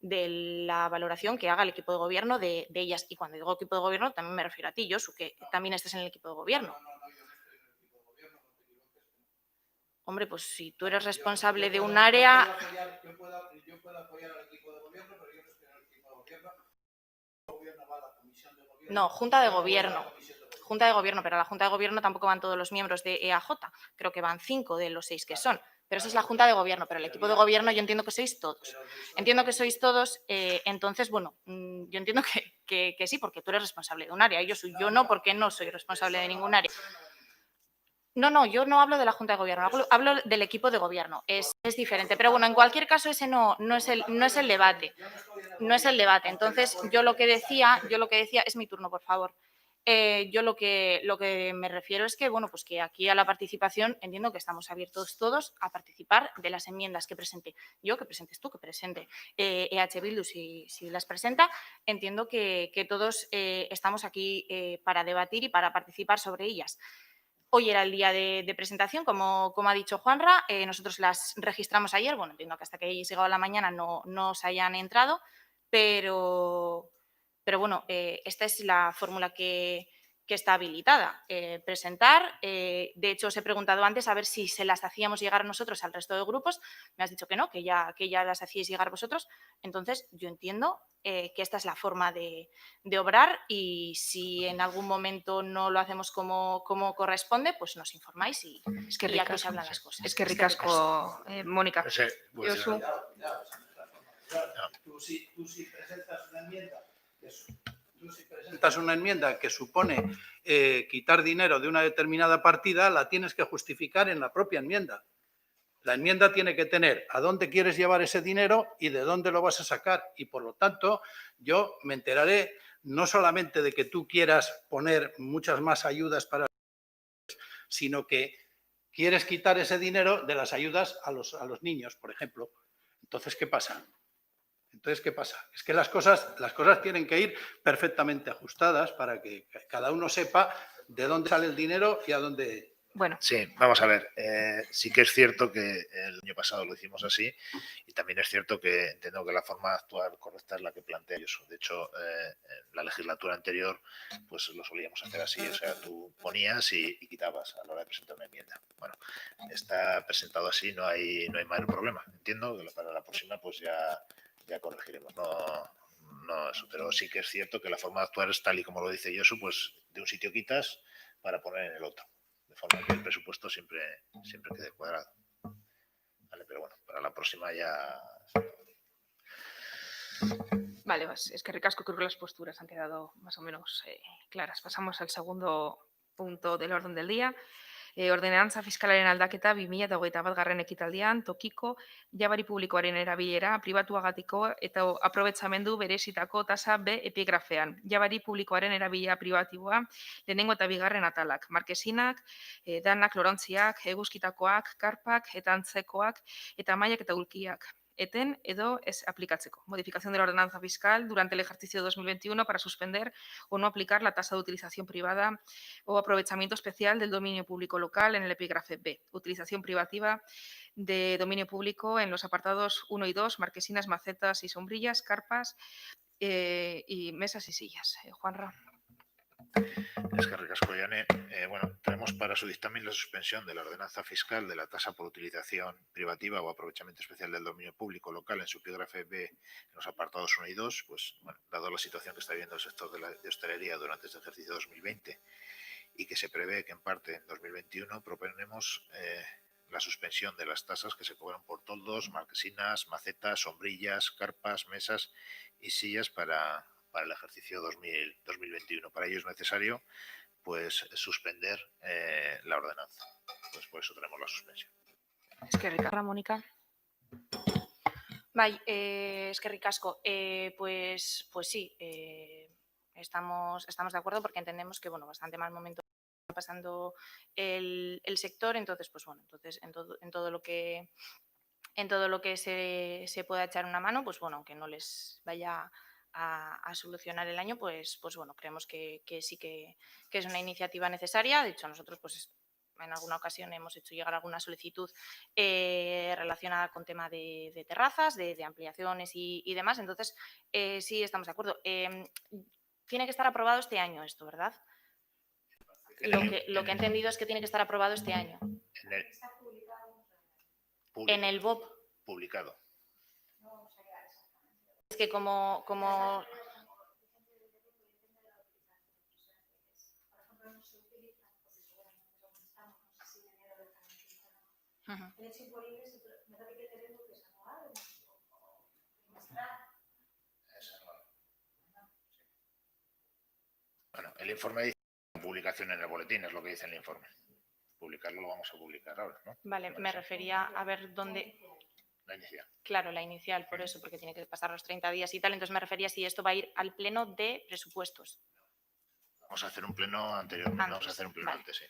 [SPEAKER 3] la valoración que haga el equipo de gobierno de ellas. Y cuando digo equipo de gobierno, también me refiero a ti, Josu, que también estés en el equipo de gobierno. Hombre, pues si tú eres responsable de un área...
[SPEAKER 4] Yo puedo apoyar al equipo de gobierno, pero yo no estoy en el equipo de gobierno. El gobierno va a la comisión de gobierno.
[SPEAKER 3] No, Junta de Gobierno. Junta de Gobierno, pero a la Junta de Gobierno tampoco van todos los miembros de EAJ. Creo que van 5 de los 6 que son. Pero eso es la Junta de Gobierno, pero el equipo de Gobierno yo entiendo que sois todos. Entiendo que sois todos, entonces, bueno, yo entiendo que sí, porque tú eres responsable de un área. Yo no, porque no soy responsable de ningún área. No, yo no hablo de la Junta de Gobierno, hablo del equipo de gobierno, es diferente. Pero bueno, en cualquier caso ese no es el debate. No es el debate. Entonces, yo lo que decía, es mi turno, por favor. Yo lo que me refiero es que, bueno, pues que aquí a la participación entiendo que estamos abiertos todos a participar de las enmiendas que presente yo, que presentes tú, que presente EH Bildu si las presenta. Entiendo que todos estamos aquí para debatir y para participar sobre ellas. Hoy era el día de presentación, como ha dicho Juanra, nosotros las registramos ayer, bueno, entiendo que hasta que hayáis llegado a la mañana no os hayan entrado, pero bueno, esta es la fórmula que está habilitada. Presentar, de hecho os he preguntado antes a ver si se las hacíamos llegar nosotros al resto de grupos, me has dicho que no, que ya las hacíais llegar vosotros, entonces yo entiendo que esta es la forma de obrar y si en algún momento no lo hacemos como corresponde, pues nos informáis y aquí se hablan las cosas.
[SPEAKER 1] Es que ricasco, Mónica.
[SPEAKER 2] Pues,
[SPEAKER 1] Josu.
[SPEAKER 4] Tú si presentas una enmienda que supone quitar dinero de una determinada partida, la tienes que justificar en la propia enmienda. La enmienda tiene que tener a dónde quieres llevar ese dinero y de dónde lo vas a sacar. Y, por lo tanto, yo me enteraré no solamente de que tú quieras poner muchas más ayudas para, sino que quieres quitar ese dinero de las ayudas a los niños, por ejemplo. Entonces, ¿qué pasa? Es que las cosas tienen que ir perfectamente ajustadas para que cada uno sepa de dónde sale el dinero y a dónde...
[SPEAKER 1] Bueno.
[SPEAKER 2] Sí, vamos a ver. Sí que es cierto que el año pasado lo hicimos así y también es cierto que entiendo que la forma de actuar correcta es la que plantea eso. De hecho, en la legislatura anterior pues lo solíamos hacer así. O sea, tú ponías y quitabas a la hora de presentar una enmienda. Bueno, está presentado así, no hay mayor problema. Entiendo que para la próxima pues ya corregiremos. No eso, pero sí que es cierto que la forma de actuar es tal y como lo dice Josu, pues de un sitio quitas para poner en el otro. De forma que el presupuesto siempre quede cuadrado. Vale, pero bueno, para la próxima ya...
[SPEAKER 1] Vale, pues, es que ricasco, creo que las posturas han quedado más o menos claras. Pasamos al segundo punto del orden del día. Ordenantza fiskalaren aldaketa 2021 ekitaldian tokiko jabari publikoaren erabilera pribatuagatiko eta aprobetxamendu berezitako tasa B epigrafean. Jabari publikoaren erabilera pribatiboa lehenengo eta bigarren atalak. Markesinak, danak, lorontziak, eguzkitakoak, karpak eta antzekoak eta mailak eta ulkiak. Eten edo ez aplikatzeko. Modificación de la ordenanza fiscal durante el ejercicio 2021 para suspender o no aplicar la tasa de utilización privada o aprovechamiento especial del dominio público local en el epígrafe B. Utilización privativa de dominio público en los apartados 1 y 2, marquesinas, macetas y sombrillas, carpas y mesas y sillas. Juanra.
[SPEAKER 2] Es que ricasco, Yane. Bueno, tenemos para su dictamen la suspensión de la ordenanza fiscal de la tasa por utilización privativa o aprovechamiento especial del dominio público local en su epígrafe B en los apartados 1 y 2, pues bueno, dado la situación que está viviendo el sector de hostelería durante este ejercicio 2020 y que se prevé que en parte en 2021 proponemos la suspensión de las tasas que se cobran por toldos, marquesinas, macetas, sombrillas, carpas, mesas y sillas para el ejercicio 2021. Para ello es necesario pues suspender la ordenanza. Pues por eso tenemos la suspensión.
[SPEAKER 1] Es que ricasco, Mónica.
[SPEAKER 3] Bai, eskerrik asko. Pues sí, estamos de acuerdo porque entendemos que, bueno, bastante mal momento está pasando el sector, entonces, pues bueno, en todo lo que se pueda echar una mano, pues bueno, aunque no les vaya a solucionar el año, pues bueno, creemos que sí que es una iniciativa necesaria. De hecho, nosotros pues en alguna ocasión hemos hecho llegar alguna solicitud relacionada con tema de terrazas, de ampliaciones y demás. Entonces, sí estamos de acuerdo. Tiene que estar aprobado este año esto, ¿verdad? Lo que he entendido es que tiene que estar aprobado este año. En el BOP.
[SPEAKER 2] Publicado.
[SPEAKER 3] Es que como
[SPEAKER 2] Bueno, el informe dice publicación en el boletín, es lo que dice el informe. Publicarlo lo vamos a publicar ahora, ¿no?
[SPEAKER 3] Vale, me refería a ver dónde...
[SPEAKER 2] La inicial.
[SPEAKER 3] Claro, la inicial, por eso, porque tiene que pasar los 30 días y tal. Entonces me refería si esto va a ir al pleno de presupuestos.
[SPEAKER 2] Vamos a hacer un pleno anteriormente, vamos a hacer un pleno
[SPEAKER 3] vale.
[SPEAKER 2] antes, sí.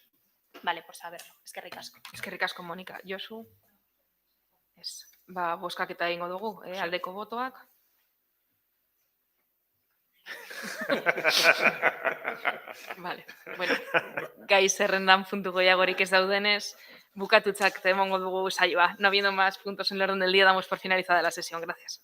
[SPEAKER 3] Vale, por saberlo. Es que ricasco.
[SPEAKER 1] Es que ricasco, Mónica. Josu. Boskaketa egingo dugu, aldeko botoak. Vale. Bueno, gai zerrendan puntu gehiagorik ez daudenez, bukatutzak emongo dugu saioa. No habiendo más puntos en el orden del día, damos por finalizada la sesión. Gracias.